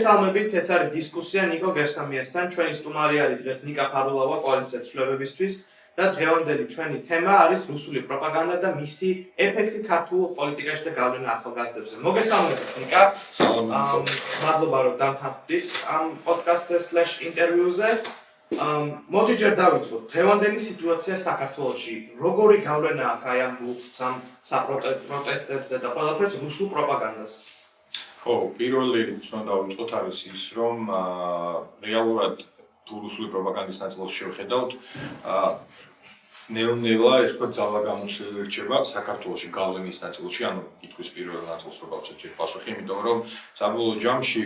მოგესალმებით, ეს არის დისკუსია ნიკო გერსამიასთან, ჩვენი სტუმარი არის დღეს ნიკა ფარულავა კოალიციის ცვლილებებისთვის და დღევანდელი ჩვენი თემა არის რუსული პროპაგანდა და მისი ეფექტი ქართულ პოლიტიკაში და გავლენა ახალგაზრდებზე. მოგესალმებით ნიკა. მადლობა რომ დამთავრდით ამ პოდკასტ/ინტერვიუზე. მოდი ჯერ დავიწყოთ. დღევანდელი სიტუაცია საქართველოში როგორი გავლენა აქვს აი ამ საპროტესტებზე და ყველაფერს რუსულ პროპაგანდას? ხო, პირველი რიგით უნდა დავიწყოთ არის ის, რომ რეალურად თუ რუსული პროპაგანდის ნაწილს შევხედავთ, ნელ-ნელა ეს თქვა ძალა გამოცდილი რჩება საქართველოში გავლენის ნაწილში, ანუ კითხვის პირველ ნაწილს რო გავცეთ ჯერ პასუხი, იმიტომ რომ საბოლოო ჯამში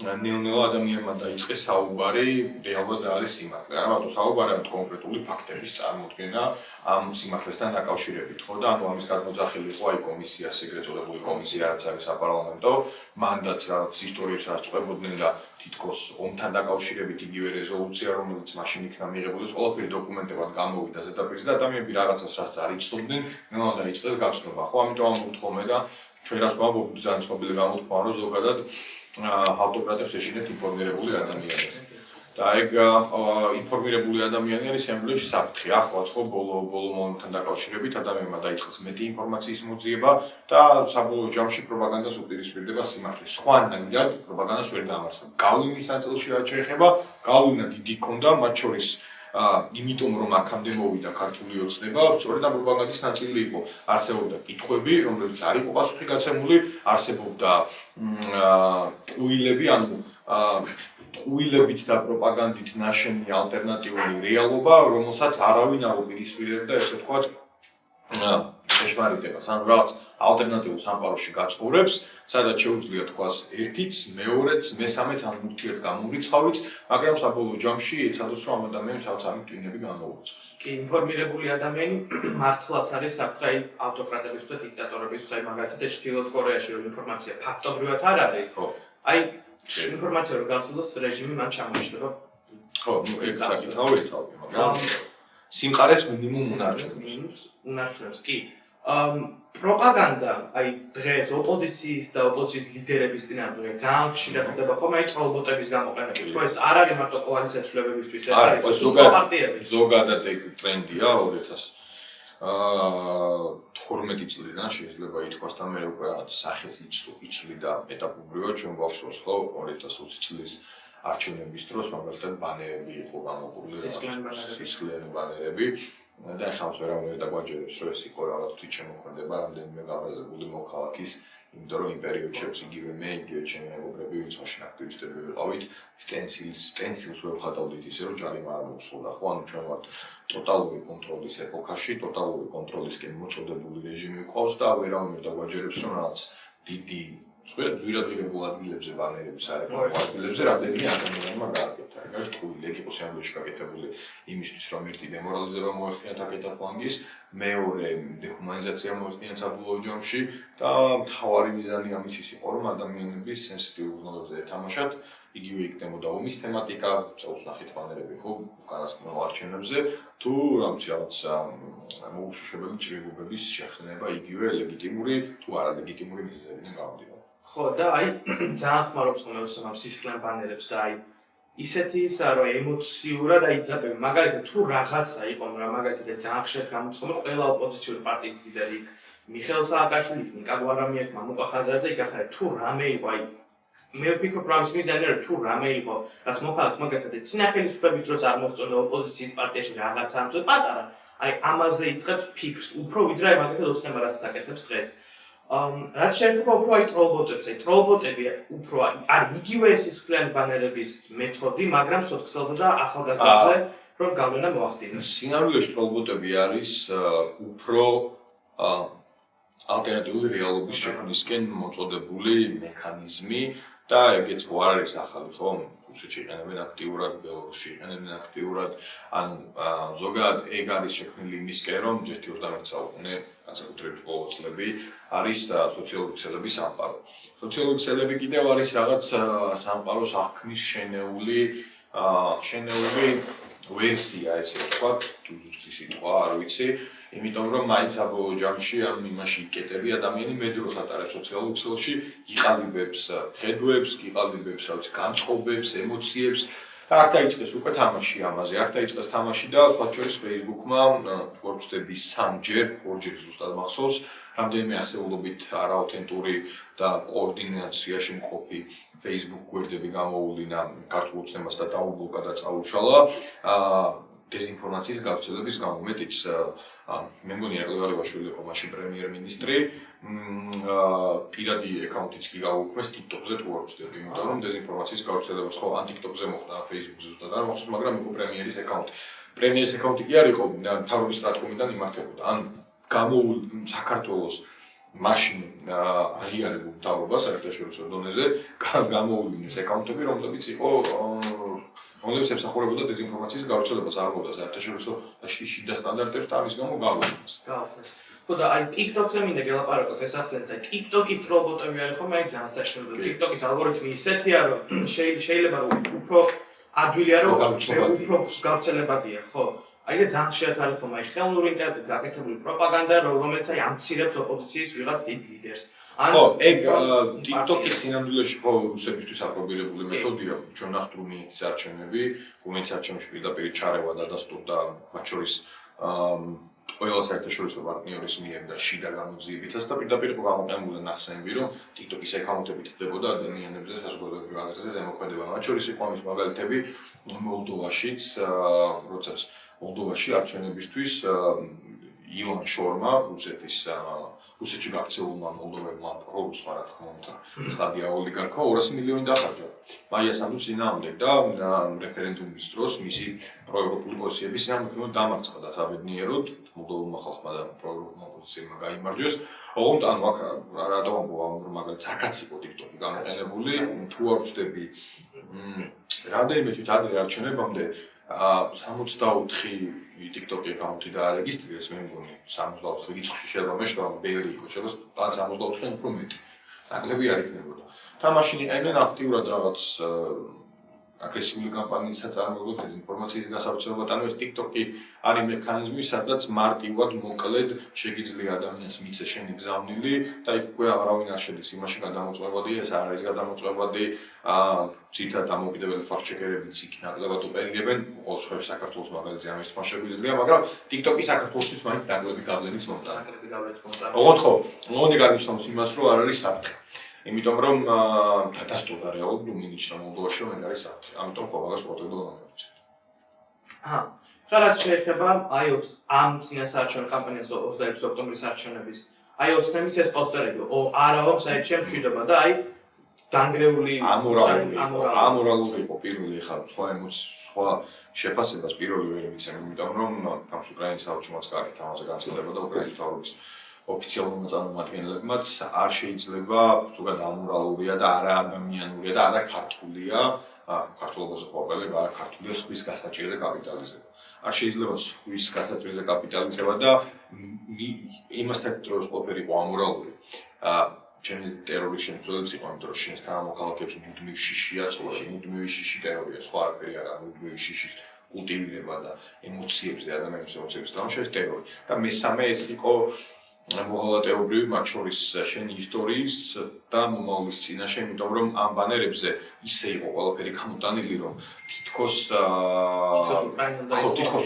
ნელ-ნელა ადამიანმა დაიწყეს საუბარი რეალურად არის სიმართლე. არა მარტო საუბარი, არამედ კონკრეტული ფაქტების წარმოდგენა ამ სიმართლესთან დაკავშირებით, ხო და ანუ ამის გადმოძახილი იყო აი კომისია, ეგრეთ წოდებული კომისია, რაც არის საპარლამენტო მანდატს, რაც ისტორიებს რაც წვებოდნენ და თითქოს ომთან დაკავშირებით იგივე რეზოლუცია, რომელიც მაშინ იქნა მიღებული, ყველაფერი დოკუმენტებად გამოვიდა ზედაპირზე და ადამიანები რაღაცას რაც არ იცოდნენ, ნელა დაიწყეს გაცნობა. ხო, ამიტომ ამბობთ ხოლმე და ჩვენ რას ვამბობთ, ძალიან ცნობილი გამოთქმა, რომ ზოგადად ავტოკრატებს ეშინეთ ინფორმირებული ადამიანებს. და ეგ ინფორმირებული ადამიანი არის ამბლეში საფრთხე. ახლაც ხო ბოლო მომენტთან დაკავშირებით ადამიანმა დაიწყეს მეტი ინფორმაციის მოძიება და საბოლოო ჯამში პროპაგანდას უპირისპირდება სიმართლე. სხვანაირად პროპაგანდას ვერ დამარცხება. გავლენის ნაწილში რაც შეეხება, გავლენა დიდი ჰქონდა, მათ შორის იმიტომ რომ აქამდე მოვიდა ქართული ოცნება, სწორედ ამ პროპაგანდის ნაწილი იყო. არსებობდა კითხვები, რომლებიც არ იყო პასუხი გაცემული, არსებობდა ტყუილები, ანუ ტყუილებით და პროპაგანდით ნაშენი ალტერნატიული რეალობა, რომელსაც არავინ არ უპირისპირებდა, ესე ვთქვათ, შეშმარიტებას, ანუ რაღაც ალტერნატიულ სამყაროში გაცხოვრებს, სადაც შეუძლია თქვას ერთიც, მეორეც, მესამეც ან ურთიერთ გამომრიცხავიც, მაგრამ საბოლოო ჯამში ეცადოს რომ ამ ადამიანებს რაღაც ამით ტვინები გამოუცხოს. კი, ინფორმირებული ადამიანი მართლაც არის საფრთხე ავტოკრატების და დიქტატორების, აი მაგალითად ჩრდილოეთ კორეაში რომ ინფორმაცია ფაქტობრივად არ არის. ხო. აი ინფორმაცია რომ გაცვლოს რეჟიმი მან ჩამოიშვება. ხო, ეგ საკითხავი ეცალია, მაგრამ სიმყარეც მინიმუმ უნარჩუნებს, კი. პროპაგანდა, აი დღეს ოპოზიციის და ოპოზიციის ლიდერების წინააღმდეგ ძალიან ხშირად ხდება ხოლმე აი ტროლბოტების გამოყენებით. ხო, ეს არ არის მარტო კოალიციის ცვლილებებისთვის, ეს არის პარტიები. ზოგადად ეგ ტრენდია 2012 წლიდან შეიძლება ითქვას და მე უკვე სახეს იცვლი და ეტაპობრივად ჩვენ გვახსოვს ხო 2020 წლის არჩევნების დროს მაგალითად ბანერები იყო გამოყენებული, სისხლიანი ბანერები და ახლა ვერავინ დაგვაჯერებს რომ ეს იყო რაღაც თვით შემოქმედება რამდენიმე გაბრაზებული მოქალაქის, იმიტომ რომ იმ პერიოდში იგივე მე, იგივე ჩემი მეგობრები, ვინც მაშინ აქტივისტები ვიყავით, სტენსილს ვეღხატავდით ისე რომ ჯარიმა არ მოხსოვდა, ხო, ანუ ჩვენ ვართ ტოტალური კონტროლის ეპოქაში, ტოტალური კონტროლისკენ მოწოდებული რეჟიმი გვყავს და ვერავინ დაგვაჯერებს რომ რაღაც დიდი ძვირადღირებულ ადგილებზე ბანერები საერთოდ ადგილებზე რამდენიმე ადამიანმა გააკეთა. ეს ტყუილი ეგ იყო სიამოვნებაში გაკეთებული იმისთვის რომ ერთი დემორალიზება მოეხდინათ აკეთა ფლანგის, მეორე დეჰუმანიზაცია მოეხდინათ საბოლოო ჯამში და მთავარი მიზანი ამის ის იყო რომ ადამიანების სენსიტიურ უზნეობებზე ეთამაშათ, იგივე იქნებოდა ომის თემატიკა, წელს ნახეთ ბანერები ხო უკანასკნელ არჩევნებზე, თუ რაღაც მოუშუშებელი ჭრილობების შეხსენება იგივე ლეგიტიმური თუ არალეგიტიმური მიზეზებიდან გამომდინარე. ხო და აი ძალიან ხმარობს ხოლმე ამ სისხლიან ბანერებს და აი ისეთი ისა რომ ემოციურად აიძაბები მაგალითად თუ რაღაცა იყო მაგალითად ძალიან ხშირად გამოცხადდა ყველა ოპოზიციური პარტიის ლიდერი მიხეილ სააკაშვილი, ნიკა გვარამიაკ, მამუკა ხაზაძე იგახარეთ თუ რამე იყო აი მე ვფიქრობ რომ ის მიზანი არის თუ რამე იყო რაც მოხალხს მაგალითად წინა ხელისუფლების დროს არ მოსწონდა ოპოზიციის პარტიაში რაღაცა ამბობ პატარა აი ამაზე იწყებს ფიქრს უფრო ვიდრე აი მაგალითად ოცნება რაც აკეთებს დღეს. რაც შეეხება უფრო აი ტროლბოტებს, აი ტროლბოტები უფრო არის იგივე სისხლიანი ბანერების მეთოდი, მაგრამ სოციალურ და ახალგაზრდებზე რომ გავლენა მოახდინოს. სინამდვილეში ტროლბოტები არის უფრო ალტერნატიული რეალობის შექმნისკენ მოწოდებული მექანიზმი და ეგეც ხო არ არის ახალი ხო? რუსეთში იყენებენ აქტიურად, ბელორუსში იყენებენ აქტიურად, ან ზოგადად ეგ არის შექმნილი იმისკენ, რომ ჯერ 21 საუკუნე განსაკუთრებით ბოლო წლები არის სოციალური ქსელების სამყარო. სოციალური ქსელები კიდევ არის რაღაც სამყაროს აღქმის შენეული ვერსია, ესე ვთქვათ, თუ ზუსტი სიტყვა არ ვიცი. იმიტომ რომ მაინც საბოლოო ჯამში ამ იმაში იკეტები ადამიანი მე დროს ატარებს სოციალურ ქსელში, იყალიბებს ხედვებს, იყალიბებს რა ვიცი განწყობებს, ემოციებს. აქ დაიწყეს უკვე თამაში ამაზე. აქ დაიწყეს თამაში და სხვა შორის Facebook-მა ვორცდები 3ჯერ, 2ჯერ ზუსტად მახსოვს, რამდენიმე ასეულობით არაოთენტური და კოორდინაციაში მყოფი Facebook გვერდები გამოუვლინა ქართულ ოცნებას და დაუბლოკა და წაუშალა დეზინფორმაციის გავრცელების გამო. მეტიც მე მგონი ერყლებაშვილი იყო მაშინ პრემიერ-მინისტრი, პირადი აკაუნტიც კი გაუქმეს TikTok-ზე თუ არ ვცდები, იმიტომ რომ დეზინფორმაციის გავრცელებას ხო ან TikTok-ზე მოხდა, Facebook-ზე ზუსტად არ მახსოვს, მაგრამ იყო პრემიერის აკაუნტი. პრემიერის აკაუნტი კი არ იყო მთავრობის სტრატკომიდან იმართებოდა. ან საქართველოს მაშინ აღიარებულ მთავრობას საერთაშორისო დონეზე გამოუვლინა აკაუნტები, რომლებიც იყო რომლებიც ემსახურებოდა დეზინფორმაციის გავრცელებას, არ მოდა საერთაშორისო შიდა სტანდარტებს და ამის გამო გაუვლინა. ხო და აი TikTok-ზე მინდა გელაპარაკოთ ეს ახლა და TikTok-ის რობოტები არის ხომ აი ძალიან საშინელო. TikTok-ის ალგორითმი ისეთია რომ შეიძლება რომ უფრო ადვილია რომ უფრო გავრცელებადია, ხო? აი და ძალიან ხშირად არის ხომ აი ხელოვნური ინტელექტით გაკეთებული პროპაგანდა, რომელიც აი ამცირებს ოპოზიციის ვიღაც დიდ ლიდერს. ხო, ეგ TikTok-ის სინამდვილეში ხო რუსებისთვის აპრობირებული მეთოდია. ჩვენ ნახთ რუმინეთის არჩევნები, რუმინეთის არჩევნებში პირდაპირ ჩარევა დადასტურდა მათ შორის ყველა საერთაშორისო პარტნიორის მიერ და შიდა გამოძიებითაც და პირდაპირ იყო გამოყენებული ნახსენები, რომ TikTok-ის აკაუნტებით ხდებოდა ადამიანებზე საზოგადოებრივ აზრზე ზემოქმედება. მათ შორის იყო ამის მაგალითები მოლდოვაშიც, როდესაც მოლდოვაში არჩევნებისთვის ილონ შორმა, რუსეთში გაქცეულმა მოლდოვებმა პრორუსმა რა თქმა უნდა, ცხადია ოლიგარქმა 200 მილიონი დახარჯა. მაია სანდუს წინააღმდეგ და რეფერენდუმის დროს მისი პროევროპული პოზიციების წინააღმდეგ დამარცხა და საბედნიეროდ მოლდოვურმა ხალხმა და პროევროპულმა პოზიციებმა გაიმარჯვეს. ოღონდ ანუ აქ რატომ მაგალითად აქაც იყო TikTok-ი გამოყენებული, თუ არ ვწდები რამდენიმე თვით ადრე არჩევნებამდე 64 TikTok აკაუნტი დაარეგისტრირეს, მე მგონი 64 რიცხვში შეიძლება მეშვა ბევრი იყო, შეიძლება 64-დან უფრო მეტი. ნაკლები არ იქნებოდა. და მაშინ იყენებენ აქტიურად რაღაც აგრესიული კამპანიის საწარმოებლად დეზინფორმაციის გასავრცელებლად, ანუ ეს TikTok-ი არის მექანიზმი, სადაც მარტივად მოკლედ შეგიძლია ადამიანს მიცე შენი გზავნილი და იქ უკვე აღარავინ არ შედის იმაში გადამოწმებადი, ეს არ არის გადამოწმებადი, ძირითადად დამოუკიდებელი ფაქტ-ჩეკერებიც იქ ნაკლებად ოპერირებენ, ყოველ შემთხვევაში საქართველოს მაგალითზე ამის თქმა შეგვიძლია, მაგრამ TikTok-ი საქართველოსთვის მაინც ნაკლები გავლენის მომტანი. ოღონდ ხო, მოდი გარნიშნავს იმას, რომ არ არის საფრთხე. იმიტომ რომ დადასტურდა რეალურად რუმინეთში და მოლდოვაში რომ ეგ არის საფრთხე. ამიტომ ხო მაგას ყურადღება გამოვიცეთ. რაც შეეხება აი ამ წინასაარჩევნო კამპანიას 26 ოქტომბრის არჩევნების აი ოცნების ეს პოსტერები არავამ საერთოდ მშვიდობა და აი დანგრეული ამორალური იყო პირველი ხარ სხვა შეფასებას პირველი ვერ ვიცემ, იმიტომ რომ თავს უკრაინის საავადმყოფოც კარგი თამაზე განცხადება და უკრაინის თავის ოფიციალურმა წარმომადგენლებმაც არ შეიძლება ზოგადად ამორალურია და არა ადამიანურია და არა ქართულია, ქართულობაზე ყოფილება არა ქართულია სხვის გასაჭირზე კაპიტალიზება. არ შეიძლება სხვის გასაჭირზე კაპიტალიზება და იმასთან დროს ყოფილი იყო ამორალური. ჩემი ტერორის შემცველიც იყო, იმიტომ რომ შენს თანამოქალაქეებს მუდმივ შიშია ცხოვრება, მუდმივი შიში ტერორია, სხვა არაფერი არა, მუდმივი შიშის კულტივირება და ემოციებზე, ადამიანის ემოციების დამშევა ტერორი. და მესამე ეს იყო მოღალატეობრივი მათ შორის შენი ისტორიის და მომავლის წინაშე, იმიტომ რომ ამ ბანერებზე ისე იყო ყველაფერი გამოტანილი, რომ თითქოს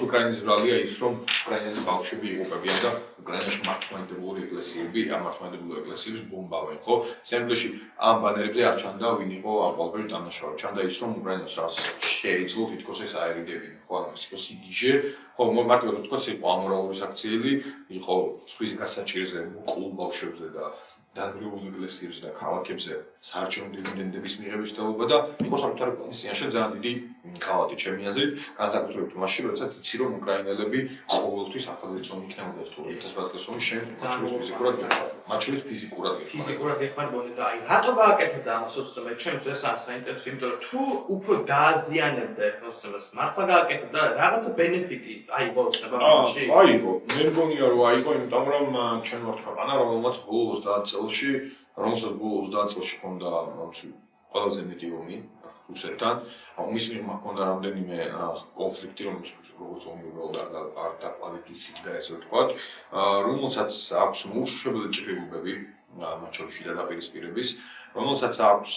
უკრაინის ბრალია ის, რომ უკრაინელი ბავშვები იღუპებიან და უკრაინაში მართლმადიდებლური ეკლესიები, ამ მართლმადიდებლური ეკლესიების ბომბავენ, ხო? სემპლეში ამ ბანერებზე არ ჩანდა ვინ იყო ამ ყველაფერი დამნაშავე. ჩანდა ის, რომ უკრაინას რაც შეეძლო თითქოს ეს აერიდებინა, ხო? ანუ ის იყო სიგიჟე, ხო, მარტივად ვთქვათ, იყო ამორალური საქციელი, იყო სხვის გასაჭირზე, მოკლულ ბავშვებზე და დანგრეულ ეკლესიებზე და ქალაქებზე საარჩევნო დივიდენდების მიღების თაობა და იყო სამთავრობო პლანის წინაშე ძალიან დიდი ხალხი ჩემი აზრით, განსაკუთრებით მაშინ, როდესაც იცი რომ უკრაინელები ყოველთვის ახალგაზრდა იქნებოდა თუ 2018 წელს შენ მათ შორის ფიზიკურად ეხმარებოდნენ და აი რატო გააკეთებდა ამას ოცნება? ჩემს ეს არის საინტერესო, იმიტომ რომ თუ უფრო დააზიანებდა ეხნოსებას, მართლა გააკეთებდა რაღაცა ბენეფიტი აიღო ოცნება მაშინ? აიღო, მე მგონია რომ აიღო, იმიტომ რომ ჩვენ ვართ ქვეყანა, რომელმაც ბოლო 30 წელში, რომელსაც ბოლო 30 წელში ჰქონდა ყველაზე მეტი ომი რუსეთთან. ომის მიღმა ჰქონდა რამდენიმე კონფლიქტი, როგორც ომი უბრალოდ არ დაკვალიფიცირდა, ესე ვთქვათ, რომელსაც აქვს მოუშვებელი ჭრილობები, მათ შორის შიდადაპირისპირების, რომელსაც აქვს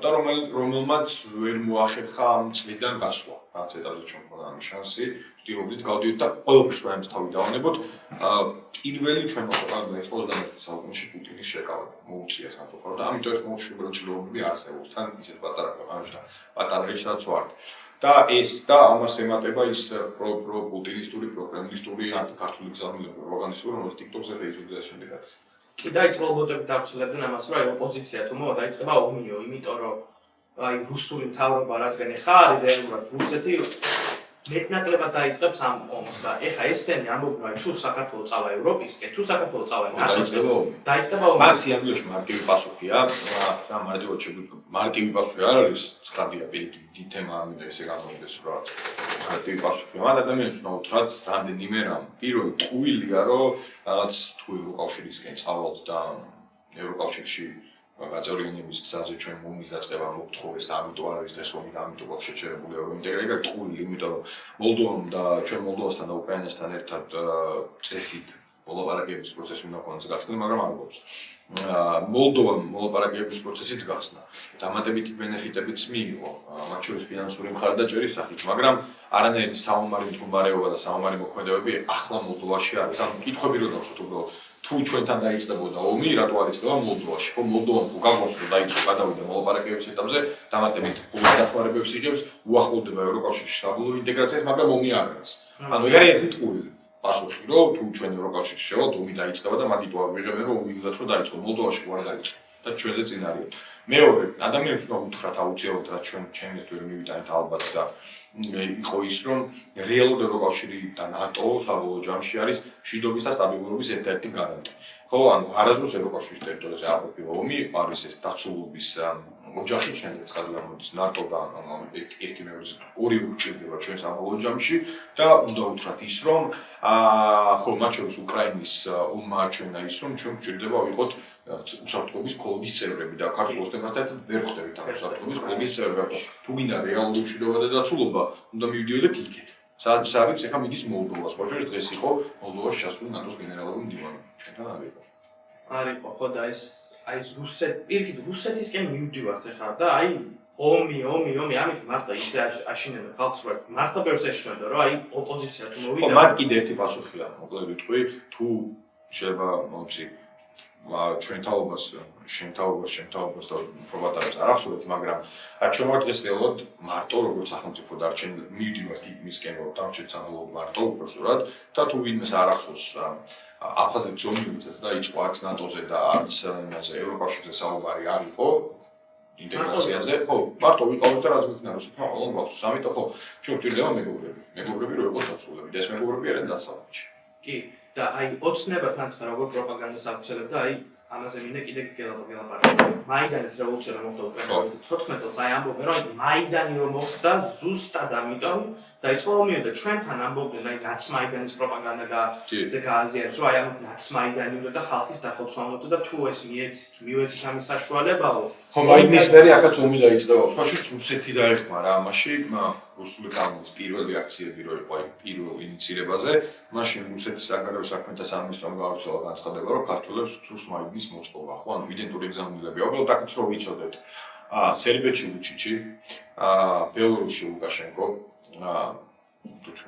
და რომელმაც ვერ მოახერხა ამ წლიდან გასვლა. რაც ეტაპზე ჩვენ მქონდა ამის შანსი, ვცდილობდით გავდივით და ყველაფერს ვაიმს თავი დავანებოთ. პირველი ჩვენო პროგრამა იყო 21 საუკუნეში პუტინის შეკავება, მოუწია სამწუხაროდ და ამიტომ ეს მოუშვებელი ჭრილობები არსებობს. თან ისეთ პატარა ქვეყანაში და პატარა რეჟისტრაც ვართ. და ეს და ამას ემატება ის პუტინისტური, პროკრემლისტური, ანტიქართული გზავნილები, პროპაგანდისტური, რომელიც TikTok-ზე, Facebook-ზე და შემდეგ არის. კი და ის რობოტები დავრცელებდნენ ამას, რომ აი ოპოზიცია თუ მოვა დაიწყება ომიო, იმიტომ რომ აი რუსული მთავრობა რადგან ეხა არის რეალურად რუსეთი მეტნაკლებად დაიწყებს ამ ომს და ეხა ესენი ამბობენ აი თუ საქართველოს წავა ევროპისკენ, თუ საქართველოს წავა დაიწყება ომი. მათი ანგლიაში მარტივი პასუხია, და მარტივი პასუხი არ არის, ცხადია პირიქით თემა ამიტომ ესე გამოიდეს რა. მარტივი პასუხია, მაგრამ ადამიანს უნდა უთხრათ რამდენიმე რამ. პირველი ტყუილია, რომ რაღაც თუ ევროკავშირისკენ წავალთ და ევროკავშირში გაწევრიანების გზაზე ჩვენ ომის დაწყება მოგთხოვეს და ამიტომ არის ეს ომი და ამიტომ აქვს შეჩერებული ევროინტეგრაცია ტყუილი, იმიტომ რომ მოლდოვამ და ჩვენ მოლდოვასთან და უკრაინასთან ერთად წესით მოლაპარაკების პროცესი უნდა ქონდეს გახსნილი, მაგრამ არ გვაქვს. მოლდოვამ მოლაპარაკების პროცესით გახსნა. დამატებითი ბენეფიტებიც მიიღო, მათ შორის ფინანსური მხარდაჭერის სახით, მაგრამ არანაირი საომარი მდგომარეობა და საომარი მოქმედებები ახლა მოლდოვაში არის. ანუ კითხვები რო დავსვათ უბრალოდ თუ ჩვენთან დაიწყებოდა ომი, რატო არ იწყება მოლდოვაში? ხო, მოლდოვამ თუ გაგონს რომ დაიწყო გადავიდა მოლაპარაკების ეტაპზე, დამატებით ფულის დახმარებებს იღებს, უახლოვდება ევროკავშირში საბოლოო ინტეგრაციას, მაგრამ ომი არ არის. ანუ ეგ არის ერთი ტყუილი. პასუხი რომ თუ ჩვენ ევროკავშირში შევალთ, ომი დაიწყება და მაგით ვიღებენ რომ ომი გულათ რომ დაიწყო, მოლდოვაში არ დაიწყო და ჩვენზე წინ არის. მეორე, ადამიანს უნდა უთხრათ აუცილებლად რა ჩვენს ვერ მივიტანეთ ალბათ და იყო ის რომ რეალურად ევროკავშირი და ნატო საბოლოო ჯამში არის მშვიდობის და სტაბილურობის ერთ-ერთი გარანტი. ხო, ანუ არასდროს ევროკავშირის ტერიტორიაზე არ ყოფილა ომი, არის ეს დაცულობის ოჯახი, შემდეგ ცხადია მოდის ნატო და ერთი მეორის ორი უჭირდება ჩვენ საბოლოო ჯამში და უნდა უთხრათ ის რომ ხო, მათ შორის უკრაინის ომმა აჩვენა ის რომ ჩვენ გვჭირდება ვიყოთ უსაფრთხოების კლუბის წევრები და ქართულოს თემასთან ერთად ვერ ხვდებით ამ უსაფრთხოების კლუბის წევრები. თუ გინდა რეალური მშვიდობა და დაცულობა, უნდა მივიდიოდეთ იქით. სადაც არის ეხა მიდის მოლდოვას. ხო, შეიძლება დღეს იყო მოლდოვაში ჩასული ნატოს გენერალური მდივანი. ჩვენთან არ იყო. არ იყო, ხო და ეს აი პირიქით რუსეთისკენ მივდივართ ეხა და აი ომი, ამით მართლა ისე აშინებენ ხალხს, რომ მართლა ბევრს ეშინოდა, რომ აი ოპოზიცია თუ მოვიდა. ხო, მათ კიდე ერთი პასუხია, მოკლედ ვიტყვი, თუ შეიძლება მოცი ჩვენ თაობას და პროვატარებს არ ახსოვეთ, მაგრამ ჩვენ ვართ დღეს რეალურად მარტო როგორც სახელმწიფო დარჩენილი მივდივართ მისკენ რომ დარჩეთ სამბოლოო მარტო უბრალოდ და თუ ვინმეს არ ახსოვს აფხაზეთ ზონიუცეს და იყო არც ნატოზე და არც იმაზე ევროკავშირზე საუბარი არ იყო ინტეგრაციაზე, ხო, მარტო ვიყავით და რაც გვქნა რუსეთმა ყველამ გვაქვს. ამიტომ ხო, ჩვენ გვჭირდება მეგობრები რო იყოს დაცულები და ეს მეგობრები არიან დასავლეთში. კი, და აი ოცნება თანხა როგორ პროპაგანდას აუცილებლად და აი ამაზე მინდა კიდე გელაპარაკო. მაიდანის რევოლუცია რომ მოხდა უკრაინაში 14 წელს აი ამბობენ რომ აი მაიდანი რომ მოხდა ზუსტად ამიტომ დაიწყო ომი და ჩვენთან ამბობენ აი ნაცმაიდანის პროპაგანდა გააზიანებს რომ აი ამ ნაცმაიდანი უნდა და ხალხის დახოცვამოთ და თუ ეს მივეცით ამის საშუალებაო. ხო, მაიდნის მერე აქაც ომი დაიწყება. სხვაში რუსეთი დაეხმარა ამაში, რუსული კავშირის პირველი აქციები რო იყო აი პირველ ინიცირებაზე, მაშინ რუსეთის საგარეო საქმეთა სამინისტრომ გაავრცელა განცხადება, რომ ქართველებს სურს მაიდნის მოწყობა. ხო, ანუ იდენტური ეგზამინებია. უბრალოდ აქაც რო ვიცოდეთ. სერბეთში ვუჩიჩი, ბელორუსში ლუკაშენკო,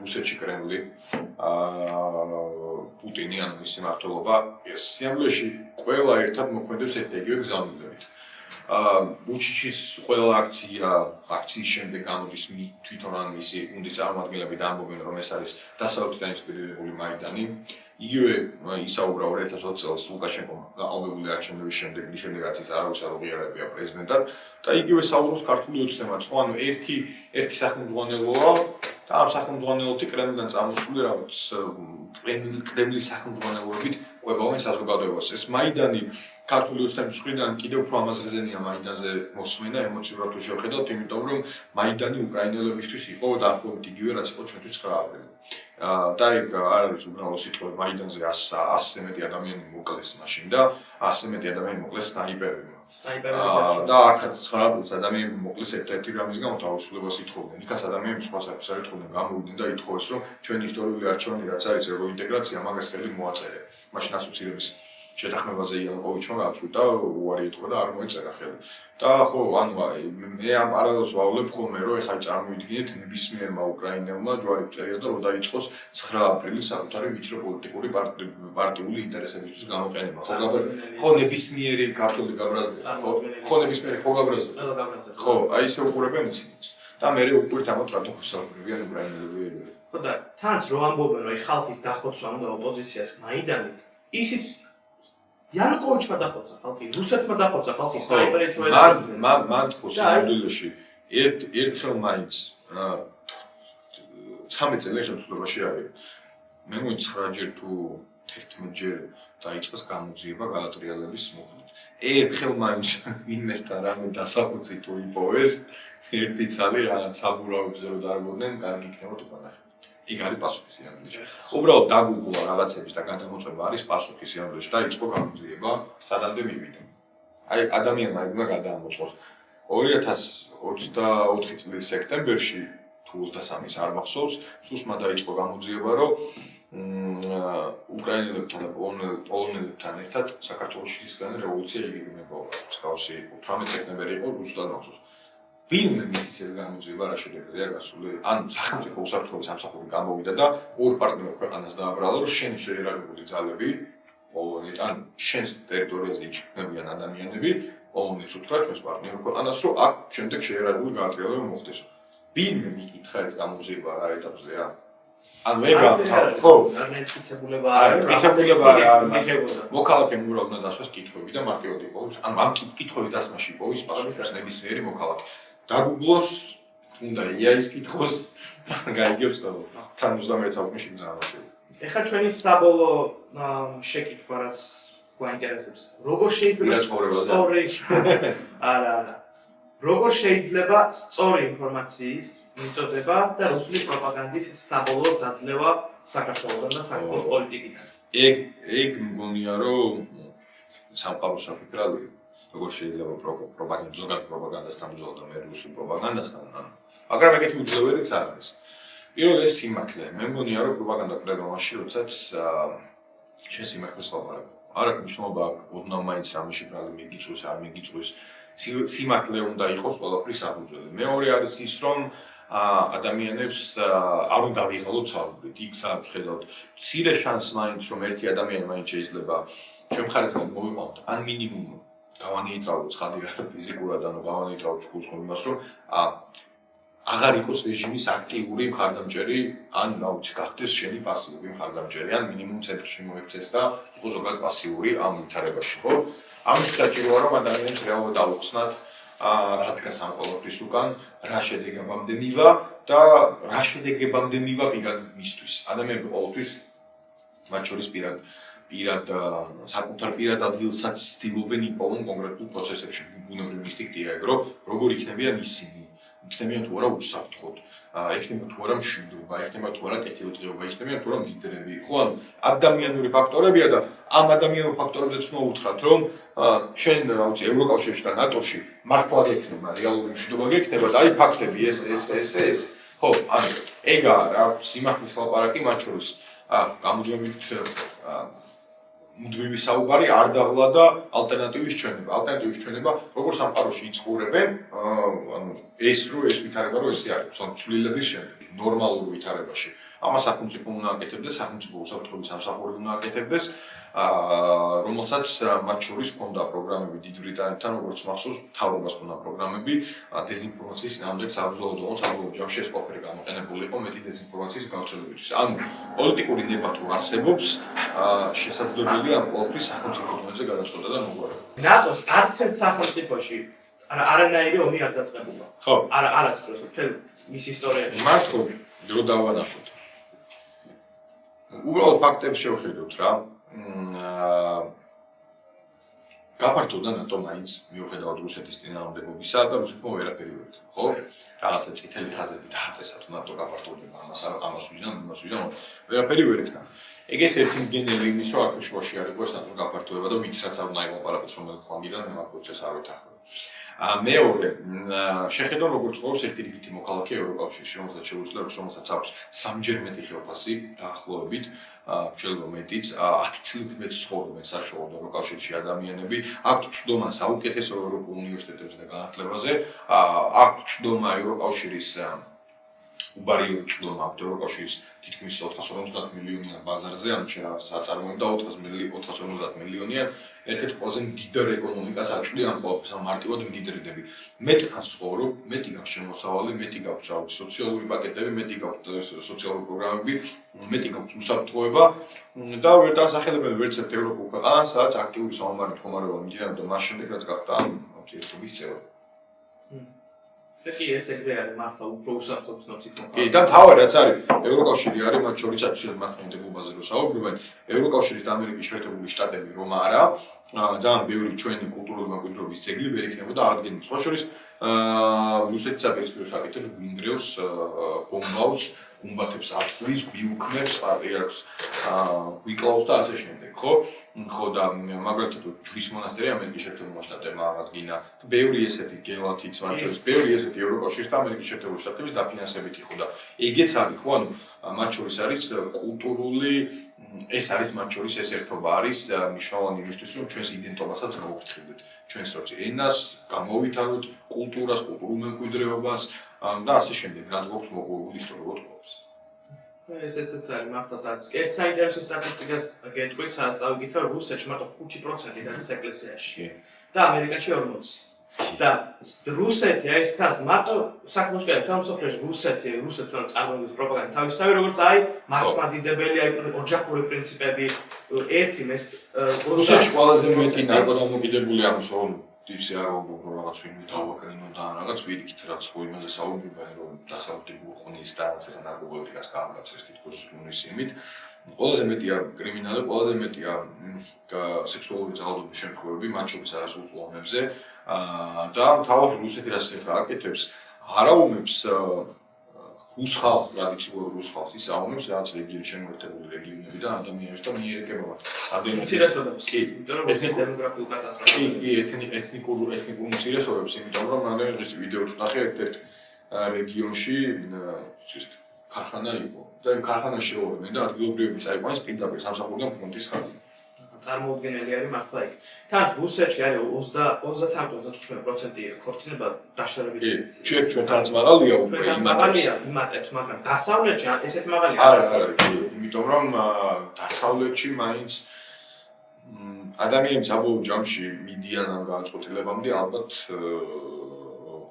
რუსეთში კრემლი, პუტინი ან მისი მმართველობა, ეს სიამოვნებაში ყველა ერთად მოქმედებს ერთ-ერთი ეგზამინებით. უჩიჩის ყველა აქციის შემდეგ გამოდის თვითონ ან მისი გუნდის წარმომადგენლები და ამბობენ რომ ეს არის დასავლეთიდან ინსპირირებული მაიდანი. იგივე ისაუბრა 2020 წელს ლუკაშენკომ გაყალბებული არჩევნების შემდეგ რაშენეგაცის არავისარო ღიარებია პრეზიდენტად და იგივე საუბრობს ქართული ოცნებაც. ხო, ანუ ერთი სახელმძღვანელოა და ამ სახელმძღვანელოთი კრემლიდან წამოსული რაღაც კრემლის სახელმძღვანელოებით ყვებავენ საზოგადოებას. ეს მაიდანი ქართული ოცნების მხრიდან კიდევ უფრო ამაზრეზენია მაიდანზე მოსმენა ემოციურად თუ შევხედავთ, იმიტომ რომ მაიდანი უკრაინელებისთვის იყო დაახლოებით იგივე რაც იყო ჩვენთვის 9 აპრილი. და ეგ არ არის უბრალოდ სიტყვა მაიდანზე 100-ზე მეტი ადამიანი მოკლეს მაშინ და 100-ზე მეტი ადამიანი მოკლეს სნაიპერებმა. სნაიპერები ჯაშუა. და აქაც 9 წუთს ადამიანები მოკლეს ერთ-ერთი რამის გამო თავისუფლებას ითხოვდნენ. იქაც ადამიანები სხვა საკითხს არ ითხოვდნენ, გამოვიდნენ და ითხოვეს, რომ ჩვენი ისტორიული არჩევანი რაც არის ევროინტეგრაცია, მაგას ხელი მოაწერე. მაშინ ასოცირების შეთანხმებაზე იანუკოვიჩმა გაწყვიტა, უარი ეთქვა და არ მოეწერა ხელი. და ხო, ანუ მე ამ პარალელს ვავლებ ხოლმე, რომ ეხლა წარმოვიდგინეთ ნებისმიერმა უკრაინელმა ჯვარი წერია და რომ დაიწყოს 9 აპრილის საკუთარი ვიჭრო პოლიტიკური პარტიული ინტერესებისთვის გამოყენება. ხო, ნებისმიერი ქართული გაბრაზდება, ხო, ნებისმიერი ხო გაბრაზდება. ხო, აი ესე უყურებენ ისინიც. და მე უყურეთ ამათ რატომ ხსავდებიან უკრაინელები. ხო და თანაც რო ამბობენ, რომ ხალხის დახოცვა უნდა ოპოზიციას მაიდანით, ისიც იანუკოვიჩმა დახოცა ხალხი, რუსეთმა დახოცა ხალხი სნაიპერით რო ესწრებდნენ. მან ხო სამდვილეში ერთხელ მაინც 13 წელი ხელმძღვანელობაში არის. მე მგონი 9 ჯერ თუ 11 ჯერ დაიწყეს გამოძიება გადატრიალების მოხდით. ერთხელ მაინც ვინმესთან რამე დასახუცი თუ იპოვეს, ერთი ცალი რაღაც საბურავებზე რო დარბოდნენ, კარგი იქნებოდა უკან ახლა. იქ არის პასუხი სიამოვნებაში. უბრალოდ დაგუგლა რაღაცების და გადამოწმება არის პასუხი სიამოვნებაში და იწყო გამოძიება, სადამდე მივიდა. აი ადამიანმა უნდა გადაამოწმოს 2024 წლის სექტემბერში თუ 23-ის არ მახსოვს, სუსმა დაიწყო გამოძიება, რომ უკრაინელებთან და პოლონელებთან ერთად საქართველოში ისგან რევოლუცია იგეგმება. მსგავსი 18 სექტემბერი იყო, ზუსტად მახსოვს. ვინმე მისის ეს გამოძიება რა შედეგზე არ გასული. ანუ სახელმწიფო უსაფრთხოების სამსახური გამოვიდა და ორ პარტნიორ ქვეყანას დააბრალა, რომ შენ შეერაგებული ძალები პოლონეთთან შენს ტერიტორიაზე იწვევიან ადამიანები, პოლონეთს უთხრა ჩვენს პარტნიორ ქვეყანას, რომ აქ შემდეგ შეერაგებული გაატრიალება მოხდეს. ვინმე მიკითხა ეს გამოძიება რა ეტაპზეა? ანუ ეგა ხო, არ ნეცფიცებულება არის, მიცემულება არ მიხებოდა. მოქალაქემ უბრალოდ უნდა დასვას კითხვები და მარტივად იპოვოს. ანუ ამ კითხვის დასმაში იპოვის პასუხი ნებისმიერი მოქალაქე. დაგუგლოს, უნდა IA-ის კითხოს, გაიგებს ყველო. თან 21 საუკუნეში მძავადია. ეხლა ჩვენი საბოლოო შეკითხვა რაც გვაინტერესებს. როგორ შეიძლება სწორი არა. როგორ შეიძლება სწორი ინფორმაციის მიწოდება და რუსული პროპაგანდის საბოლოო დაძლევა საქართველოსთან და საქართველოს პოლიტიკიდან? ეგ მგონია რომ სამყაროს საფიქრად როგორ შეიძლება პროპაგანდა ზოგადად პროპაგანდასთან უძალო მე რუსულ პროპაგანდასთან მაგრამ ეგეთი უძლიერიც არ არის. პირველ ეს სიმართლე მე მგონია რომ პროპაგანდა კვდება მაშინ როდესაც შენ სიმართლეს ლაპარაკობ. არ აქვს მნიშვნელობა ოდნავ მაინც რამეში ბრალი მიგიწვის არ მიგიწვის სიმართლე უნდა იყოს ყველაფრის საფუძველი. მეორე არის ის რომ ადამიანებს არ უნდა ვიღალოთ საუბრით. იქ სადაც ხედავთ მცირე შანსს მაინც რომ ერთი ადამიანი მაინც შეიძლება ჩვენ მხარესგან მოვიყვანოთ ან მინიმუმ გავანეიტრალოთ ცხადი ფიზიკურად ანუ გავანეიტრალოთ ჭკუს იმას რომ აღარ იყოს რეჟიმის აქტიური მხარდამჭერი ან ნაუცი გახდეს შენი პასიური მხარდამჭერი ან მინიმუმ ცენტრში მოექცეს და იყოს ზოგადად პასიური ამ ვითარებაში ხო? ამის საჭიროა რომ ადამიანებს რეალურად აუხსნათ რა დგას ამ ყველაფრის უკან, რა შედეგებამდე მივა და რა შედეგებამდე მივა პირად მისთვის. ადამიანები ყოველთვის მათ შორის პირად საკუთარ პირად ადგილსაც ცდილობენ იპოვონ კონკრეტულ პროცესებში. ბუნებრივი ინსტინქტია ეგ რომ როგორ იქნებიან ისინი, იქნებიან თუ არა უსაფრთხოდ, იქნება თუ არა მშვიდობა, იქნება თუ არა კეთილდღეობა, იქნება თუ არა მდიდრები. ხო, ანუ ადამიანური ფაქტორებია და ამ ადამიანურ ფაქტორებზეც უნდა უთხრათ, რომ შენ აუცი ევროკავშირში და ნატოში მართლა გექნება რეალური მშვიდობა გექნება და აი ფაქტები ეს. ხო, ანუ ეგა რა სიმართლის ლაპარაკი მათ შორის გამოძიებით მუდმივი საუბარი არ დაღლა და ალტერნატივის ჩვენება. ალტერნატივის ჩვენება როგორც სამყაროში იწურებენ, ანუ ეს ვითარება რომ ესე არის, ცვლილების შემდეგ, ნორმალურ ვითარებაში. ამას სახელმწიფო უნდა აკეთებდეს, სახელმწიფო უსაფრთხოების სამსახური უნდა აკეთებდეს, რომელსაც მათ შორის ჰქონდა პროგრამები დიდ ბრიტანეთთან, როგორც მახსოვს, მთავრობას ჰქონდა პროგრამები დეზინფორმაციის ნამდვილ საბრძოლო ჯამში ეს ყველაფერი გამოყენებული იყო მეტი დეზინფორმაციის გავრცელებისთვის. ანუ პოლიტიკური ნება თუ არსებობს, შესაძლებელია ამ ყველაფრის სახელმწიფო დონეზე გადაწყვეტა და მოგვარება. ნატოს არც ერთ სახელმწიფოში არანაირი ომი არ დაწყებულა. ხო. არასდროს მთელ მის ისტორიაში. მართლა დრო დავანახოთ. უბრალოდ ფაქტებს შევხედოთ რა. გაფართოვდა ნატო მაინც მიუხედავად რუსეთის წინააღმდეგობისა და რუსეთმა ვერაფერი ვერ ეკავა, ხო? რაღაცა წითელი ხაზები დააწესა თუ ნატო გაფართოვდება ამას ვიძამ ვერაფერი ვერ ეკავა. ეგეც ერთი მდგენელი იმის, რომ აქ შუაში არ იყო ეს ნატოს გაფართოება და ვიც რაც არ უნდა იმოპარაკოს რომელ ფლანგიდან ამ პროცესს არ ვითახმება. მეორე, შეხედონ როგორც ყოფს ერთი რიგითი მოქალაქე ევროკავშირში, რომელსაც შეუძლია, რომელსაც აქვს სამჯერ მეტი ხელფასი დაახლოებით, შეიძლება მეტიც, 10 წლით მეტი ცხოვრობენ საშუალოდ ევროკავშირში ადამიანები, აქვთ ცდომა საუკეთესო ევროპულ უნივერსიტეტებზე და განათლებაზე, აქვთ ცდომა ევროკავშირის უბარიო ცდომა აქვთ ევროკავშირის თითქმის 450 მილიონიან ბაზარზე, ანუ შეიძლება საწარმოებდა 450 მილიონიან ერთ-ერთ ყველაზე მდიდარ ეკონომიკას აწვდი ამ ყოველფერს მარტივად მდიდრიდები. მეტი ხანს ცხოვრობ, მეტი გაქვს შემოსავალი, მეტი გაქვს სოციალური პაკეტები, მეტი გაქვს სოციალური პროგრამები, მეტი გაქვს უსაფრთხოება და ვერ დასახელებენ ვერც ერთ ევროპულ ქვეყანას, სადაც აქტიური საომარი მდგომარეობა მიმდინარეობდა მას შემდეგ, რაც გახდა ამ ურთიერთობის წევრი. კი, ეს ეგრე არის მართლა უფრო უსაფრთხოების ნაცვლად. კი, და თავი რაც არის, ევროკავშირი არის, მათ შორის აკავშირებს მართლმადიდებლობაზე რო საუბრობენ, ევროკავშირის და ამერიკის შეერთებული შტატები რომ არა, ძალიან ბევრი ჩვენი კულტურული მემკვიდრეობის ძეგლი ვერ იქნებოდა აღდგენილი. სხვა შორის, რუსეთის საპირისპირო საკითხებს გვინგრევს, ბომბავს, გუმბათებს აფსლის, გვიუქმებს, პატრიარქს გვიკლავს და ასე შემდეგ, ხო? ხო და მაგალითად ჯვრის მონასტერი ამერიკის შეერთებულმა შტატებმა აღადგინა. ბევრი ესეთი გელათიც მათ შორის, ბევრი ესეთი ევროკავშირის და ამერიკის შეერთებული შტატების დაფინანსებით იყო და ეგეც არის, ხო? ანუ მათ შორის არის კულტურული ეს არის მათ შორის ეს ერთობა არის მნიშვნელოვანი იმისთვის, რომ ჩვენს იდენტობასაც გავუფრთხილდეთ. ჩვენს ენას, გამოვითაროთ, კულტურას, კულტურულ მემკვიდრეობას და ასე შემდეგ, რაც გვაქვს მოგებული ისტორიულად ყოფს. ესეც არის მართლაც. ერთ საინტერესო სტატისტიკას გეტყვის, სადაც წავიკითხე, რომ რუსეთში მარტო 5% არის ეკლესიაში და ამერიკაში 40%. და რუსეთი აი ეს თან მარტო საკმაოდ კარგი თავმსოფლეში რუსეთი წარმოადგენს პროპაგანდა თავისთავად როგორც აი მართლმადიდებელი აი ოჯახური პრინციპები ერთი ეს რუსეთში ყველაზე მეტი ნარკოდამოკიდებული აქვს რომ ტიპსი არ ვამბობ რომ რაღაც ვინმე დავაკრინო და რაღაც ვირიქით რაც ხო იმაზე საუბრობენ რომ დასავლეთი ბურხონის და ასე ნარკოტიკას გაამგაცეს თითქოს მის იმით ყველაზე მეტია კრიმინალი ყველაზე მეტია სექსუალური ძალადობის შემთხვევები მათ შორის არასრულწლოვანებზე და თავად რუსეთი რაც ახლა აკეთებს არაუმებს რუს ხალხს ტრადიციულ რუს ხალხს ის აუმებს რაც რეგიონში შემოერთებული რეგიონები და ადამიანებს და მიერეკებობა მცირესობებს კი იმიტომ რომ ეს დემოგრაფიული კატასტროფა კი ეთნიკურ მცირესობებს იმიტომ რომ ადამიანების ვიდეოს ნახე ერთ-ერთ რეგიონში ქარხანა იყო და იმ ქარხანაში შეუერთდნენ და ადგილობრივები წაიყვანეს პირდაპირ სამსახურიდან ფრონტის ხარჯი წარმოუდგენელი არის მართლა იქ. თან რუსეთში არის 23-25% ქორწინება დაშორებით. ჩვენთანაც მაღალია უკვე იმატებს, მაგრამ დასავლეთში ესეთ მაღალი არა, იმიტომ რომ დასავლეთში მაინც ადამიანის საბოლოო ჯამში მიდიან ამ განწყობილებამდე ალბათ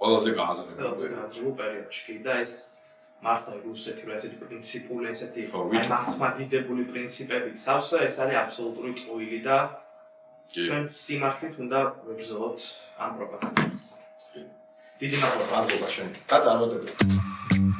ყველაზე გააზრებულ პერიოდში და ეს მართლა რუსეთი რა ესეთი პრინციპული ესეთი აი მართლმადიდებელი პრინციპებით სავსე ეს არის აბსოლუტური ტყუილი და ჩვენ სიმართლით უნდა ვებრძოლოთ ამ პროპაგანდას. დიდი მადლობა შენ. და წარმატებები.